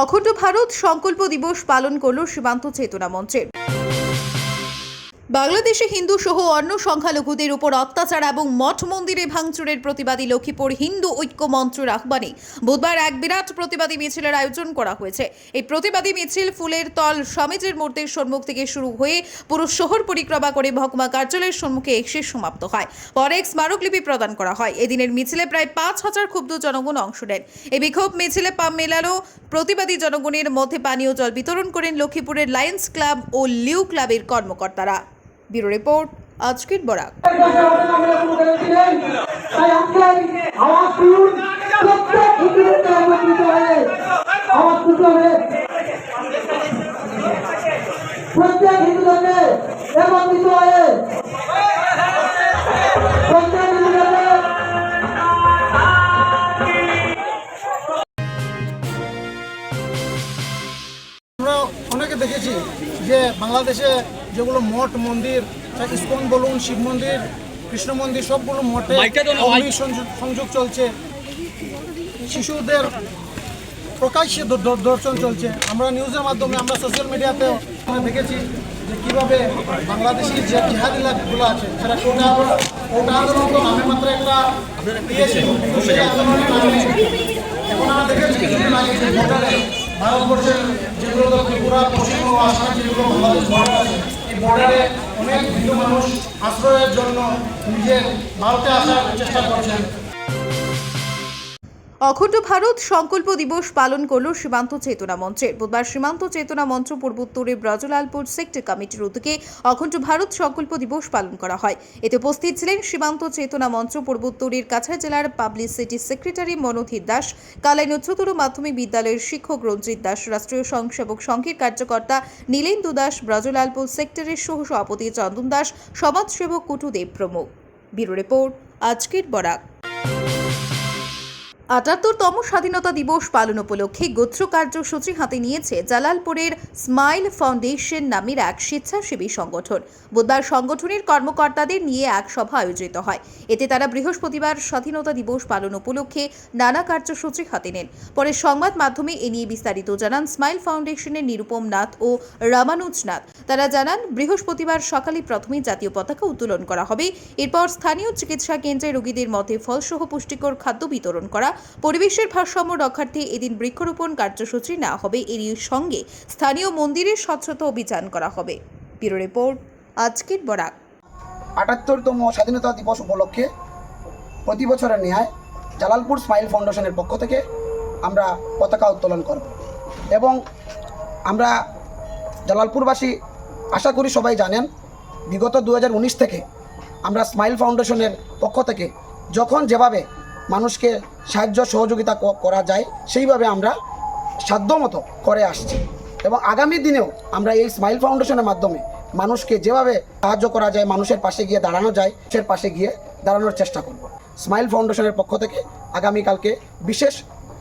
অখণ্ড ভারত সংকল্প দিবস পালন করল সীমান্ত চেতনা মঞ্চের। বাংলাদেশে হিন্দু সহ অন্য সংখ্যালঘুদের উপর অত্যাচার এবং মঠ মন্দিরে ভাঙচুরের প্রতিবাদী লক্ষ্মীপুর হিন্দু ঐক্য মঞ্চের আহ্বানে বুধবার এক বিরাট প্রতিবাদী মিছিলের আয়োজন করা হয়েছে। এই প্রতিবাদী মিছিল ফুলের তল স্বামীজির মূর্তির সম্মুখ থেকে শুরু হয়ে পুরো শহর পরিক্রমা করে মহকুমা কার্যালয়ের সম্মুখে এসে সমাপ্ত হয়। পরে এক স্মারকলিপি প্রদান করা হয়। এদিনের মিছিলে প্রায় 5,000 ক্ষুব্ধ জনগণ অংশ নেন। এই বিক্ষোভ মিছিলে পা মেলানো প্রতিবাদী জনগণের মধ্যে পানীয় জল বিতরণ করেন লক্ষ্মীপুরের লায়ন্স ক্লাব ও লিউ ক্লাবের কর্মকর্তারা। ব্যুরো রিপোর্ট, আজকের বরাক। আমরা অনেকে দেখেছি যে বাংলাদেশে যেগুলো মঠ মন্দির, ইস্কন বলুন, শিব মন্দির, কৃষ্ণ মন্দির, সবগুলো মঠে অগ্নি সংযোগ চলছে, শিশুদের প্রকাশ্যে দর্শন চলছে। আমরা নিউজের মাধ্যমে, আমরা সোশ্যাল মিডিয়াতেও দেখেছি যে কীভাবে বাংলাদেশি যে জিহাদি লাগুলো আছে সেটা ওটা আন্দোলন তো নামে মাত্র একটা দিয়েছে। এখন আমরা দেখেছি ভারতবর্ষের যেগুলো ত্রিপুরা, পশ্চিমবঙ্গ, আসাম, যেগুলো বাংলাদেশ বর্ডার আছে, এই বর্ডারে অনেক হিন্দু মানুষ আশ্রয়ের জন্য নিজের ভারতে আসার চেষ্টা করছেন। অখণ্ড ভারত সংকল্প দিবস পালন করল সীমান্ত চেতনা মঞ্চের। বুধবার সীমান্ত চেতনা মঞ্চ পূর্বোত্তরের ব্রজলালপুর সেক্টর কমিটির উদ্যোগে অখণ্ড ভারত সংকল্প দিবস পালন করা হয়। এতে উপস্থিত ছিলেন সীমান্ত চেতনা মঞ্চ পূর্বোত্তরের কাছাড় জেলার পাবলিসিটি সেক্রেটারি মনোধীর দাস, কালাইন উচ্চতর মাধ্যমিক বিদ্যালয়ের শিক্ষক রঞ্জিত দাস, রাষ্ট্রীয় স্বয়ংসেবক সংঘের কার্যকর্তা নীলেন্দু দাস, ব্রজলালপুর সেক্টরের সহ সভাপতি চন্দন দাস, সমাজসেবক কুটুদেব প্রমুখ। ব্যুরো রিপোর্ট, আজকের বরাক। ৭৮তম স্বাধীনতা দিবস পালন উপলক্ষে গোত্র কার্যসূচি হাতে নিয়েছে জালালপুরের স্মাইল ফাউন্ডেশন নামের এক স্বেচ্ছাসেবী সংগঠন। বুধবার সংগঠনের কর্মকর্তাদের নিয়ে এক সভা আয়োজিত হয়। এতে তারা বৃহস্পতিবার স্বাধীনতা দিবস পালন উপলক্ষে নানা কার্যসূচি হাতে নেন। পরে সংবাদ মাধ্যমে এ নিয়ে বিস্তারিত জানান স্মাইল ফাউন্ডেশনের নিরুপম নাথ ও রামানুজ নাথ। তারা জানান, বৃহস্পতিবার সকালে প্রথমে জাতীয় পতাকা উত্তোলন করা হবে। এরপর স্থানীয় চিকিৎসা কেন্দ্রে রোগীদের মধ্যে ফলসহ পুষ্টিকর খাদ্য বিতরণ করা, পরিবেশের ভারসাম্য রক্ষার্থে এদিন বৃক্ষরোপণ কার্যসূচি নেওয়া হবে। এর সঙ্গে স্থানীয় মন্দিরের স্বচ্ছতা অভিযান করা হবে। ব্যুরো রিপোর্ট, আজকের বরাক। ৭৮তম স্বাধীনতা দিবস উপলক্ষে প্রতি বছরের ন্যায় জালালপুর স্মাইল ফাউন্ডেশনের পক্ষ থেকে আমরা পতাকা উত্তোলন করব এবং আমরা জালালপুরবাসী আশা করি সবাই জানেন, বিগত 2019 থেকে আমরা স্মাইল ফাউন্ডেশনের পক্ষ থেকে যখন যেভাবে মানুষকে সাহায্য সহযোগিতা করা যায় সেইভাবে আমরা সাধ্যমতো করে আসছি এবং আগামী দিনেও আমরা এই স্মাইল ফাউন্ডেশনের মাধ্যমে মানুষকে যেভাবে সাহায্য করা যায়, মানুষের পাশে গিয়ে দাঁড়ানো যায়, সে পাশে গিয়ে দাঁড়ানোর চেষ্টা করব। স্মাইল ফাউন্ডেশনের পক্ষ থেকে আগামীকালকে বিশেষ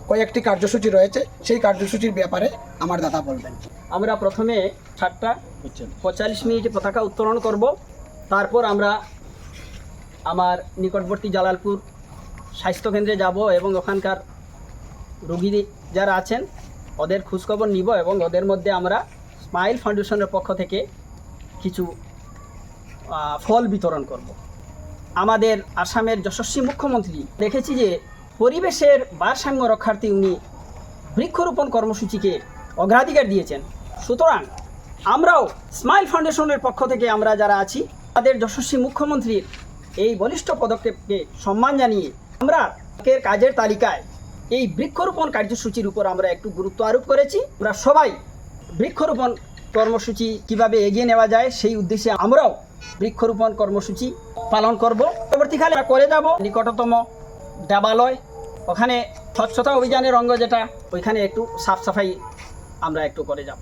কয়েকটি কার্যসূচি রয়েছে, সেই কার্যসূচির ব্যাপারে আমার দাদা বলবেন। আমরা প্রথমে 7:45 পতাকা উত্তোলন করব। তারপর আমরা আমার নিকটবর্তী জালালপুর স্বাস্থ্যকেন্দ্রে যাব এবং ওখানকার রোগী যারা আছেন ওদের খোঁজখবর নিব এবং ওদের মধ্যে আমরা স্মাইল ফাউন্ডেশনের পক্ষ থেকে কিছু ফল বিতরণ করব। আমাদের আসামের যশস্বী মুখ্যমন্ত্রী দেখেছি যে পরিবেশের ভারসাম্য রক্ষার্থে উনি বৃক্ষরোপণ কর্মসূচিকে অগ্রাধিকার দিয়েছেন। সুতরাং আমরাও স্মাইল ফাউন্ডেশনের পক্ষ থেকে আমরা যারা আছি তাদের যশস্বী মুখ্যমন্ত্রীর এই বলিষ্ঠ পদক্ষেপকে সম্মান জানিয়ে আমরা কাজের তালিকায় এই বৃক্ষরোপণ কার্যসূচির উপর আমরা একটু গুরুত্ব আরোপ করেছি। আমরা সবাই বৃক্ষরোপণ কর্মসূচি কিভাবে এগিয়ে নেওয়া যায় সেই উদ্দেশ্যে আমরাও বৃক্ষরোপণ কর্মসূচি পালন করব। পরবর্তীকালে করে যাব নিকটতম দেবালয়, ওখানে স্বচ্ছতা অভিযানের অঙ্গ যেটা, ওইখানে একটু সাফ সাফাই আমরা একটু করে যাব।